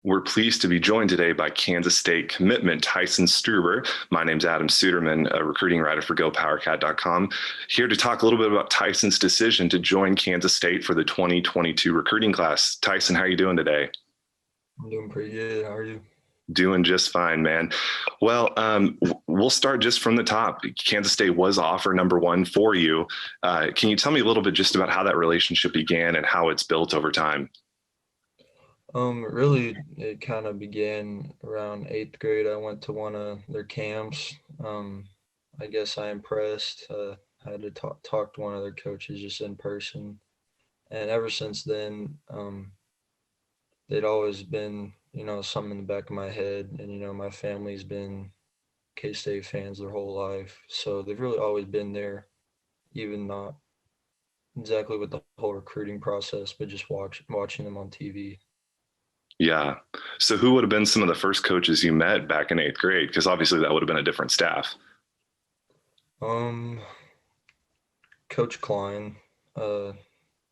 We're pleased to be joined today by Kansas State commitment Tyson Struber. My name's Adam Suderman, a recruiting writer for GoPowercat.com, here to talk a little bit about Tyson's decision to join Kansas State for the 2022 recruiting class. Tyson, how are you doing today? I'm doing pretty good. How are you? Doing just fine, man. Well, we'll start just from the top. Kansas State was offer number one for you. Can you tell me a little bit just about how that relationship began and how it's built over time? Really, it kind of began around eighth grade. I went to one of their camps. I guess I impressed. I had to talk to one of their coaches just in person, and ever since then, they'd always been, something in the back of my head. And my family's been K-State fans their whole life, so they've really always been there, even not exactly with the whole recruiting process, but just watching them on TV. Yeah. So who would have been some of the first coaches you met back in eighth grade? Because obviously that would have been a different staff. Um, Coach Klein, uh,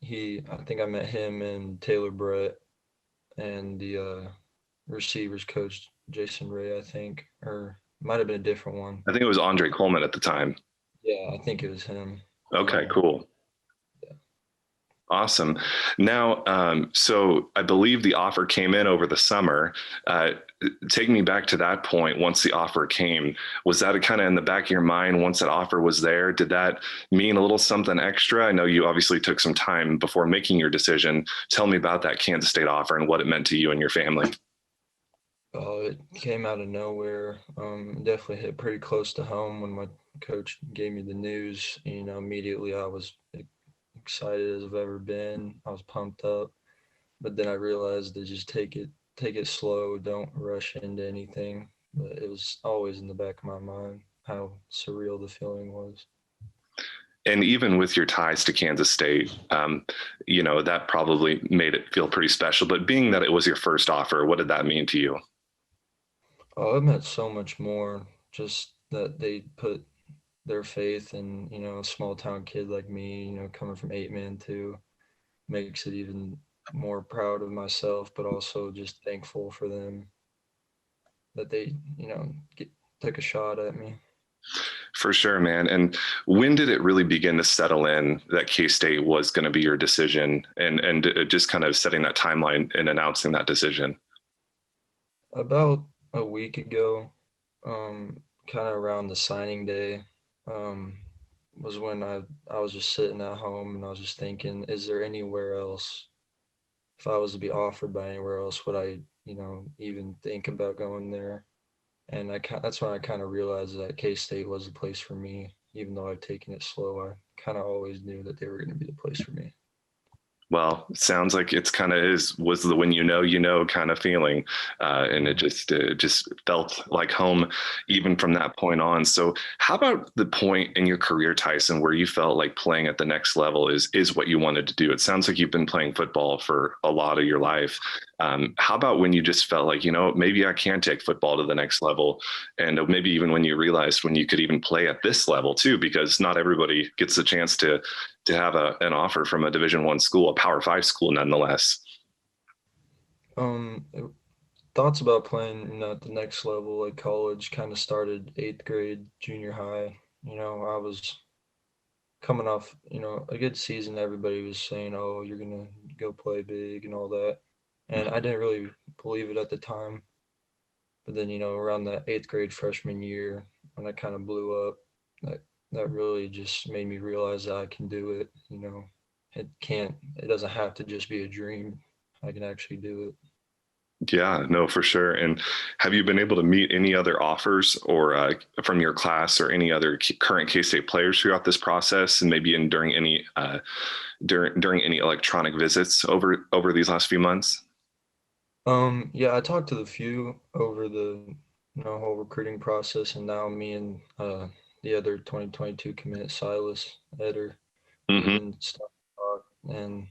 I think I met him and Taylor Brett and the receivers coach Jason Ray, I think, or might have been a different one. I think it was Andre Coleman at the time. Yeah, I think it was him. Okay, Um, cool. yeah. Awesome. Now, so I believe the offer came in over the summer. Uh, Take me back to that point. Once the offer came, was that kind of in the back of your mind once that offer was there? Did that mean a little something extra? I know you obviously took some time before making your decision. Tell me about that Kansas State offer and what it meant to you and your family. It came out of nowhere. Definitely hit pretty close to home when my coach gave me the news. Immediately I was excited as I've ever been. I was pumped up. But then I realized to just take it slow, don't rush into anything. But it was always in the back of my mind how surreal the feeling was. And even with your ties to Kansas State, that probably made it feel pretty special. But being that it was your first offer, what did that mean to you? Oh, it meant so much more. Just that they put their faith in, a small town kid like me, coming from 8 man too, makes it even more proud of myself, but also just thankful for them that they, took a shot at me. For sure, man. And when did it really begin to settle in that K-State was going to be your decision and just kind of setting that timeline and announcing that decision? About a week ago, kind of around the signing day, um, was when I was just sitting at home and I was just thinking, is there anywhere else? If I was to be offered by anywhere else, would I, even think about going there? And that's when I kind of realized that K State was the place for me. Even though I've taken it slow, I kind of always knew that they were going to be the place for me. Well, it sounds like it's kind of was the when you know kind of feeling, and it just felt like home even from that point on. So, how about the point in your career, Tyson, where you felt like playing at the next level is what you wanted to do? It sounds like you've been playing football for a lot of your life. How about when you just felt like maybe I can take football to the next level, and maybe even when you realized when you could even play at this level too, because not everybody gets the chance to have an offer from a Division I school, a Power Five school, nonetheless. Um, it- Thoughts about playing, at the next level, like college, kind of started eighth grade, junior high. I was coming off, a good season. Everybody was saying, "Oh, you're gonna go play big" and all that, and I didn't really believe it at the time. But then, around that eighth grade freshman year, when I kind of blew up, that that really just made me realize that I can do it. It doesn't have to just be a dream. I can actually do it. Yeah, no, for sure. And have you been able to meet any other offers or from your class or any other current K-State players throughout this process, and maybe during any during any electronic visits over these last few months? Yeah, I talked to the few over the whole recruiting process, and now me and the other 2022 commit Silas Eder, we've Hmm. been starting to talk, and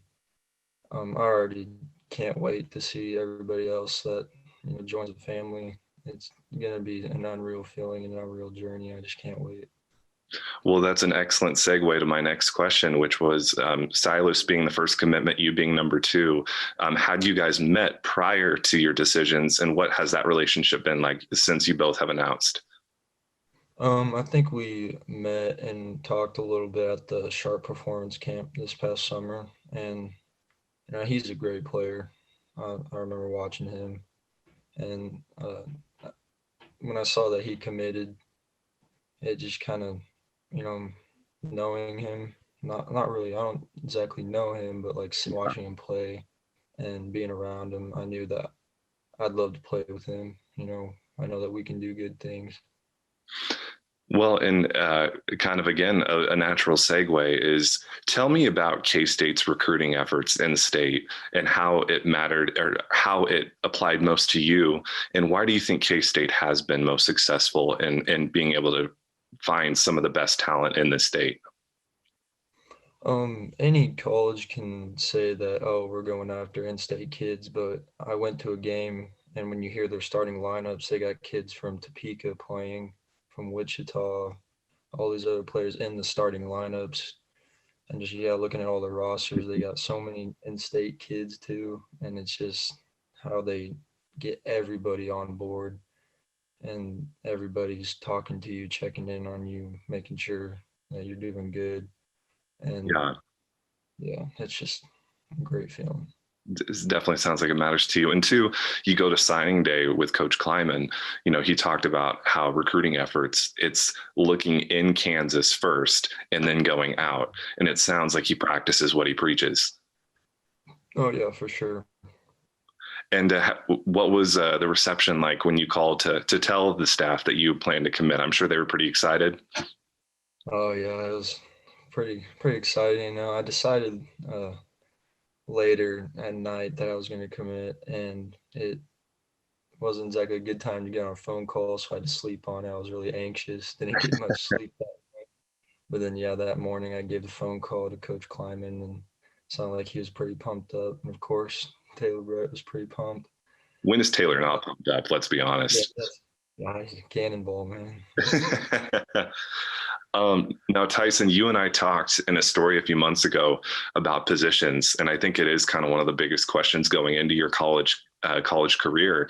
I already can't wait to see everybody else that joins the family. It's gonna be an unreal feeling, an unreal journey. I just can't wait. Well, that's an excellent segue to my next question, which was Silas being the first commitment, you being number two. Had you guys met prior to your decisions, and what has that relationship been like since you both have announced? I think we met and talked a little bit at the Sharp Performance Camp this past summer, and he's a great player. I remember watching him, and when I saw that he committed, it just kind of, you know, knowing him, not really. I don't exactly know him, but like watching him play and being around him, I knew that I'd love to play with him. I know that we can do good things. Well, and kind of again, a natural segue is tell me about K-State's recruiting efforts in the state and how it mattered or how it applied most to you. And why do you think K-State has been most successful in being able to find some of the best talent in the state? Any college can say that, oh, we're going after in-state kids, but I went to a game, and when you hear their starting lineups, they got kids from Topeka playing, from Wichita, all these other players in the starting lineups, and just looking at all the rosters, they got so many in-state kids too, and it's just how they get everybody on board, and everybody's talking to you, checking in on you, making sure that you're doing good, and Yeah, yeah, it's just a great feeling. it definitely sounds like it matters to you. And two, you go to signing day with Coach Kleiman. He talked about how recruiting efforts, it's looking in Kansas first and then going out. And it sounds like he practices what he preaches. Oh yeah, for sure. And what was the reception like when you called to tell the staff that you plan to commit? I'm sure they were pretty excited. Oh yeah, it was pretty exciting. I decided later at night that I was going to commit, and it wasn't exactly a good time to get on a phone call, so I had to sleep on it. I was really anxious, didn't get much sleep that night. But then that morning I gave the phone call to Coach Kleiman, and sounded like he was pretty pumped up. And of course, Taylor Brett was pretty pumped. When is Taylor Uh, not pumped up? Let's be yeah, honest. he's a cannonball, man. Now, Tyson, you and I talked in a story a few months ago about positions, and I think it is kind of one of the biggest questions going into your college career.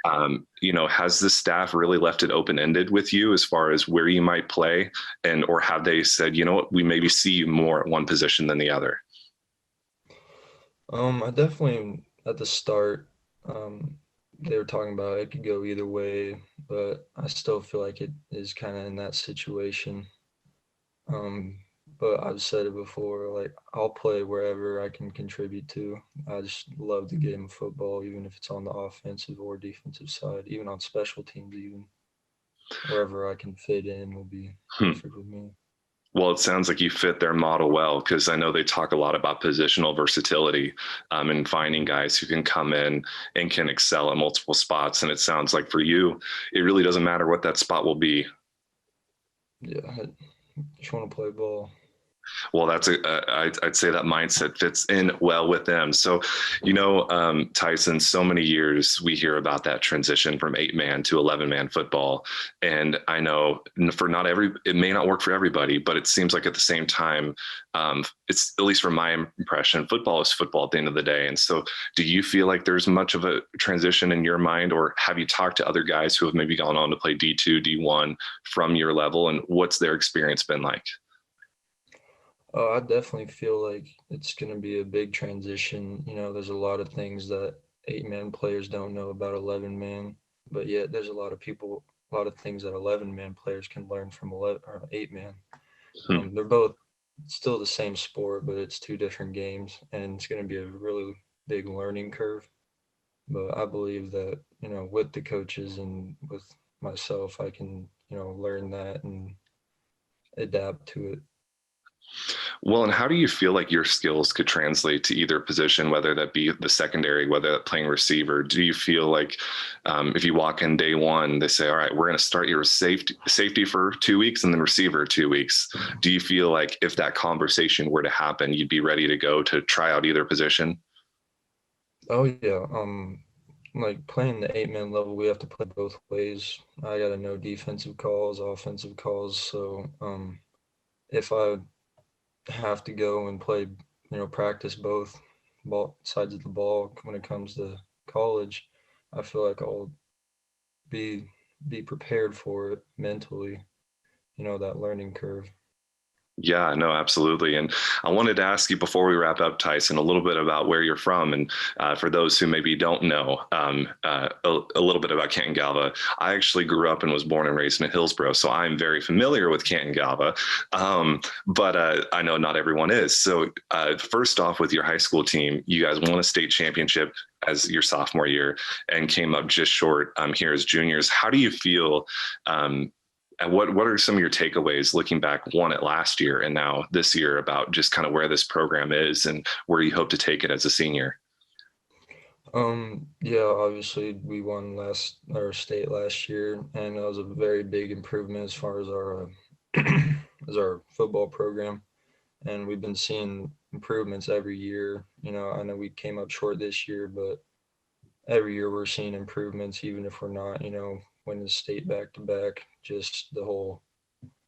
Has the staff really left it open ended with you as far as where you might play, and or have they said, you know what, we maybe see you more at one position than the other? I definitely at the start, they were talking about it could go either way, but I still feel like it is kind of in that situation. Um, but I've said it before, like I'll play wherever I can contribute to. I just love the game of football, even if it's on the offensive or defensive side, even on special teams, even wherever I can fit in will be Hmm. perfect with me. Well, it sounds like you fit their model well because I know they talk a lot about positional versatility and finding guys who can come in and can excel at multiple spots. And it sounds like for you, it really doesn't matter what that spot will be. Yeah, I just want to play ball. Well, I'd say that mindset fits in well with them. So, Tyson, so many years we hear about that transition from 8-man to 11-man football. And I know for not it may not work for everybody, but it seems like at the same time, it's at least from my impression, football is football at the end of the day. And so do you feel like there's much of a transition in your mind, or have you talked to other guys who have maybe gone on to play D2, D1 from your level, and what's their experience been like? Oh, I definitely feel like it's going to be a big transition. There's a lot of things that 8-man players don't know about 11-man, but yet there's a lot of things that 11-man players can learn from 11 or 8-man. Hmm. They're both still the same sport, but it's two different games, and it's going to be a really big learning curve. But I believe that, with the coaches and with myself, I can, learn that and adapt to it. Well, and how do you feel like your skills could translate to either position, whether that be the secondary, whether that playing receiver? Do you feel like if you walk in day one, they say, all right, we're going to start your safety for 2 weeks and then receiver 2 weeks. Do you feel like if that conversation were to happen, you'd be ready to go to try out either position? Oh yeah. Like playing the 8-man level, we have to play both ways. I gotta know defensive calls, offensive calls. So if I have to go and play, practice both ball sides of the ball when it comes to college, I feel like I'll be be prepared for it mentally, that learning curve. Yeah, no, absolutely. And I wanted to ask you before we wrap up, Tyson, a little bit about where you're from. And for those who maybe don't know, a little bit about Canton Galva. I actually grew up and was born and raised in Hillsborough, so I'm very familiar with Canton Galva. But I know not everyone is. So first off, with your high school team, you guys won a state championship as your sophomore year and came up just short here as juniors. How do you feel? And what are some of your takeaways looking back, one at last year and now this year, about just kind of where this program is and where you hope to take it as a senior? Yeah, obviously we won our state last year, and it was a very big improvement as far as our as our football program. And we've been seeing improvements every year. I know we came up short this year, but every year we're seeing improvements, even if we're not, winning the state back to back. Just the whole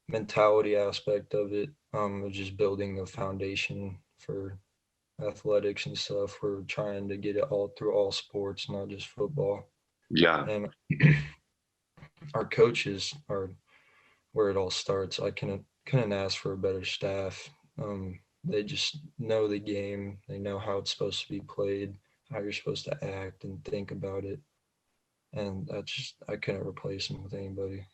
mentality aspect of it, of just building the foundation for athletics and stuff. We're trying to get it all through all sports, not just football. Yeah. And our coaches are where it all starts. I couldn't ask for a better staff. They just know the game. They know how it's supposed to be played, how you're supposed to act and think about it. And I couldn't replace them with anybody.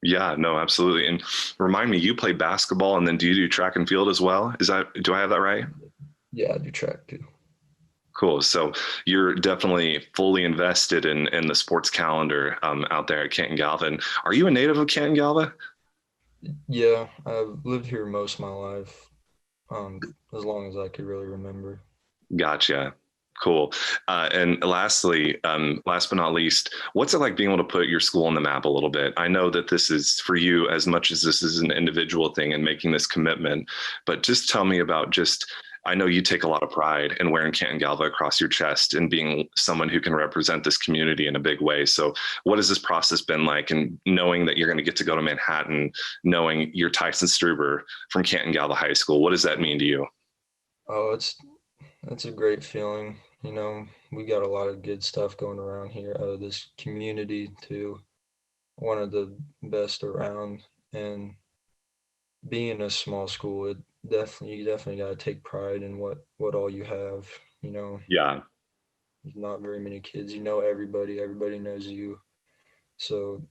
Yeah, no, absolutely. And remind me, you play basketball and then do you do track and field as well? Do I have that right? Yeah, I do track too. Cool. So you're definitely fully invested in the sports calendar out there at Canton Galvin. Are you a native of Canton Galva? Yeah, I've lived here most of my life, as long as I could really remember. Gotcha. Cool. And lastly, last but not least, what's it like being able to put your school on the map a little bit? I know that this is for you as much as this is an individual thing and making this commitment, but just tell me about I know you take a lot of pride in wearing Canton Galva across your chest and being someone who can represent this community in a big way. So what has this process been like? And knowing that you're going to get to go to Manhattan, knowing you're Tyson Struber from Canton Galva High School, what does that mean to you? Oh, it's a great feeling. We got a lot of good stuff going around here. This community too, one of the best around. And being in a small school, you definitely got to take pride in what all you have. Yeah. There's not very many kids. You know everybody. Everybody knows you. So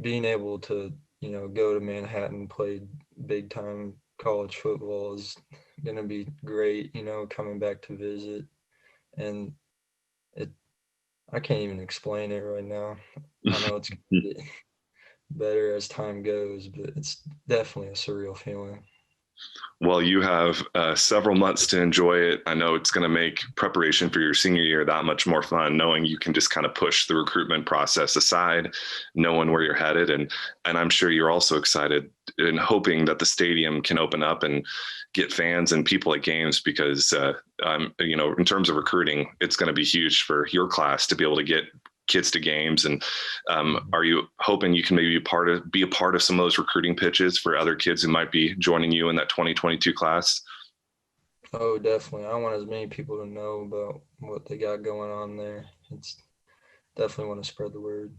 being able to go to Manhattan, play big time college football is gonna be great. Coming back to visit, and it I can't even explain it right now. I know it's gonna get better as time goes, but it's definitely a surreal feeling. Well, you have several months to enjoy it. I know it's going to make preparation for your senior year that much more fun, knowing you can just kind of push the recruitment process aside, knowing where you're headed, and I'm sure you're also excited and hoping that the stadium can open up and get fans and people at games because, in terms of recruiting, it's going to be huge for your class to be able to get kids to games. And are you hoping you can maybe be a part of some of those recruiting pitches for other kids who might be joining you in that 2022 class? Oh, definitely. I want as many people to know about what they got going on there. It's definitely want to spread the word.